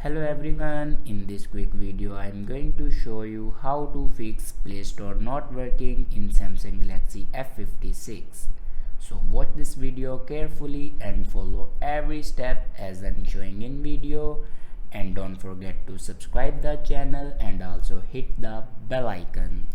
Hello everyone, in this quick video I am going to show you how to fix Play Store not working in Samsung Galaxy F56. So watch this video carefully and follow every step as I am showing in video, and don't forget to subscribe the channel and also hit the bell icon.